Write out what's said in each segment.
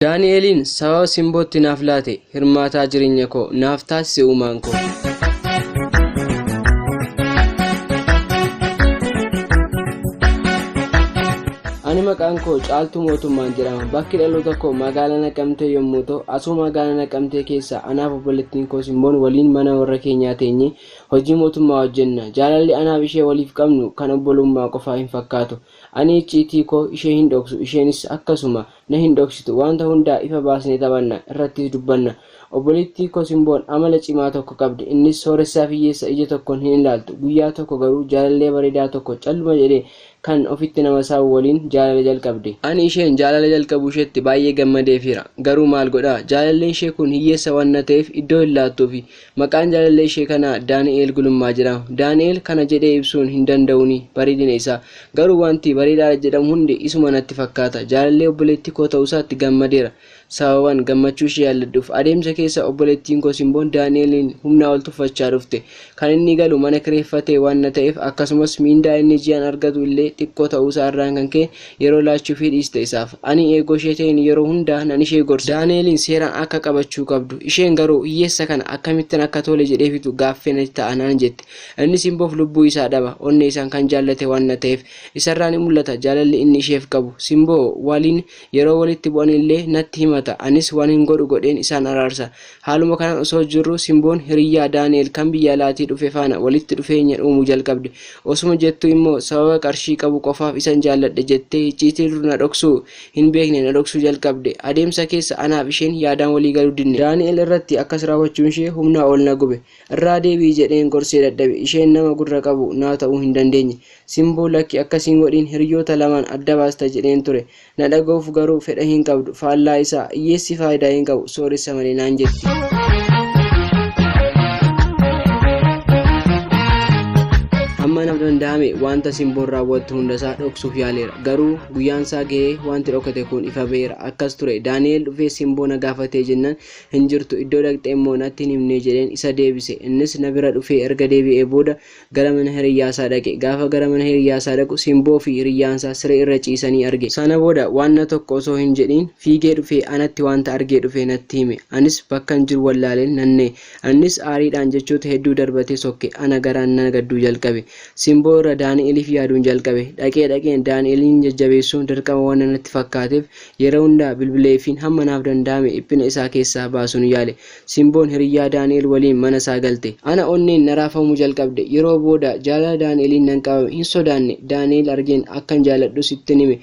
Daani'eliin sababa simbootti naaf laate hirmaataa jireenya koo naaf taasise uumaan koo. Ani maqaan koo Caaltuu Mootummaan jedhama. Bakki dhaloota koo magaalaa Naqamtee yommuu ta'u, asuma magaalaa Naqamtee keessa anaaf obboleettiin koo Simboon waliin mana warra keenyaa teenyee hojii mootummaa hojjenna. Jaalalli anaaf ishee waliif qabnu kan obbolummaa qofaa hin fakkaatu. Ani icciitii koo ishee hin dhoksu, isheenis akkasuma na hin dhoksitu. Wanta hundaa ifa baasnee taphanna, irrattis dubbanna. Obboleettii koo Simboon amala cimaa tokko qabdi. Innis sooressaa fi hiyyeessa ija tokkoon hin ilaaltu. Guyyaa tokko garuu jaalallee bareedaa tokko calluma jedhee kan ofitti nama saawwu waliin jaalala jalqabde. Ani isheen jaalala jalqabuu isheetti baay'ee gammadeefira. Garuu maal godhaa? Jaalalleen ishee kun hiyyeessa waan ta'eef iddoo hin laattuufi. Maqaan jaalallee ishee kanaa Daani'el Gulummaa jedhama. Daani'el kana jedhee ibsuun hin danda'uuni bareedina isaa. Garuu wanti bareedaa jedhamu hundi isuma natti fakkaata. Jaalallee obboleettii koo ta'uusaatti gammadeera. Sababaan gammachuu ishee yaalladhuuf adeemsa keessa obboleettiin koo Simboon Daani'eliin humnaa ol tuffachaa dhufte. Kan inni galu mana kireeffatee waan ta'eef akkasumas miindaa inni ji'aan argatu illee xiqqoo ta'uusaa irraan kan ka'e yeroo laachuuf dhiiste isaaf. Ani eegoo ishee ta'een yeroo hundaa nan ishee gorsa. Daani'eliin seeraan akka qabachuu qabdu. Isheen garuu hiyyeessa kana akkamittiin akka tole jedheefitu gaaffee natti ta'anaan jette. Inni Simboof lubbuu isaa dhaba. Onnee isaan kan jaallate waan ta'eef isarraa ni mul'ata jaalalli inni isheef qabu. Simboo waliin yeroo walitti bu'an illee natti hima. Anis waan hin godhu godheen isaan araarsa. Haaluma kanaan osoo jirru Simboon hiriyyaa Daani'el kan biyya alaatii dhufe faana walitti dhufeenya uumuu jalqabde. Osuma jettu immoo sababa qarshii qabu qofaaf isan jaalladhe jettee icciitii dur na dhoksuu hin beekne na dhoksuu jalqabde. Adeemsa keessa anaaf isheen yaadaan walii galuu dinne. Daani'el irratti akkas raawwachuun ishee humnaa ol na gube. Irraa deebii jedheen gorsee dadhabe. Isheen nama gurra qabu naa ta'uu hin dandeenye. Simboo lakki akkasiin godhiin hiriyoota lamaan adda baasta jedheen ture. Na dhaga'uuf garuu fedha hin qabdu. Faallaa isaa hiyyeessi faayidaa hin qabu sooressa malee naan jetti. Hamma naaf danda'ame wanta Simboon raawwattu hundasaa dhoksuuf yaaleera. Garuu guyyaan isaa gahee wanti dhokate kun ifa ba'eera. Akkas ture. Daani'el dhufee Simboo na gaafatee jennaan hin jirtu iddoo dhaqxee immoo natti hin himne jedheen isa deebise. Innis na bira dhufee erga deebi'ee booda gara mana hiriyyaasaa dhaqe. Gaafa gara mana hiriyyaasaa dhaqu Simboo fi hiriyyaasaa siree irra ciisanii arge. Sana booda waan tokko osoo hin jedhiin fiigee dhufee anatti wanta argee dhufee natti hime. Anis bakka hin jiru wallaaleen nannee. Innis aariidhaan jechoota hedduu darbatee sokke ana garaan na gadduu jalqabe. Simboo irra Daani'eliif yaaduun jalqabe. Dhaqeen Daani'eliin jajjabeessuun dirqama waan natti fakkaateef yeroo hundaa bilbileefiin hamma naaf danda'ame dhiphina isaa keessaa baasuun yaale. Simboon hiriyyaa Daani'el waliin mana isaa galte. Ana onneen na raafamuu jalqabde. Yeroo booda jaalala Daani'eliin nan qabame hin sodaanne. Daani'el argeen akkan jaalladhus ittiin hime.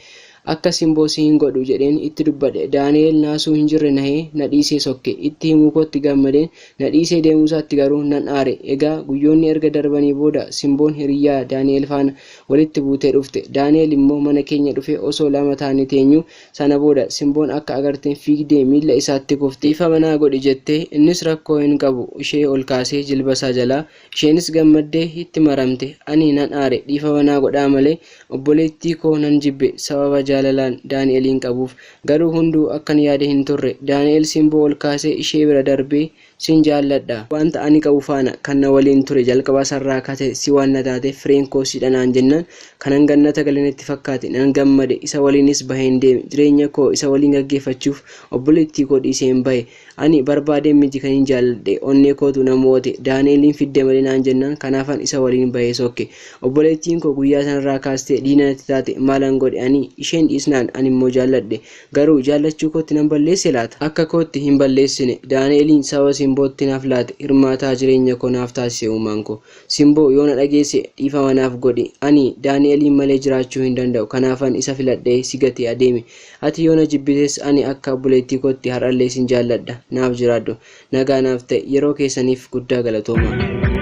Akka Simboo si hin godhu jedheen itti dubbadhe. Daani'el naasuu hin jirre nahee na dhiisee sokke. Itti himuu kootti gammadeen na dhiisee deemuusaatti garuu nan aare. Egaa guyyoonni erga darbanii booda Simboon hiriyyaa Daani'el faana walitti buutee dhufte. Daani'el immoo mana keenya dhufee osoo lama taanee teenyu. Sana booda Simboon akka agarteen fiigdee miila isaatti kufte. Ifa manaa godhi jettee innis rakkoo hin qabu ishee ol kaasee jilba isaa jalaa. Isheenis gammaddee itti maramte. Ani nan aare dhiifa manaa godhaa malee obboleettii koo nan jibbe sababa jaalalaan Daani'eliin qabuuf. Garuu hunduu akkan yaade hin turre. Daani'el Simboo ol kaasee ishee bira darbee sin jaalladha. Wanta ani qabu faana kan na waliin ture jalqaba sarraa kate si waan na taate fireen koo si dhanaan jennaan kanan gannata galenetti fakkaate nan gammade. Isa waliinis baheen deeme. Jireenya koo isa waliin gaggeeffachuuf obboleettii koo dhiisee hin bahe. Ani barbaadeen miti kan hin jaalladhe. Onnee kootu na moote. Daani'eliin fidde malee naan jennaan kanaafan isa waliin bahee sokke. Obboleettiin koo guyyaa sanarraa kaastee diina natti taate maalan godhe ani isheen dhiisnaan ani immoo jaalladhe. Garuu jaallachuu kootti nan balleesse laata? Akka kootti hin balleessine. Daani'eliin sababa Simbootti naaf laate hirmaataa jireenya koo naaf taasise uumaan koo. Simboo yoo na dhageesse dhiifama naaf godhi. Ani Daani'eliin malee jiraachuu hin danda'u. Kanaafan isa filadhee si gatee adeeme. Ati yoo na jibbites ani akka obboleettii kootti har'allee sin jaalladha. Naaf jiraadhu. Nagaa naaf ta'e yeroo keessaniif guddaa galatooma.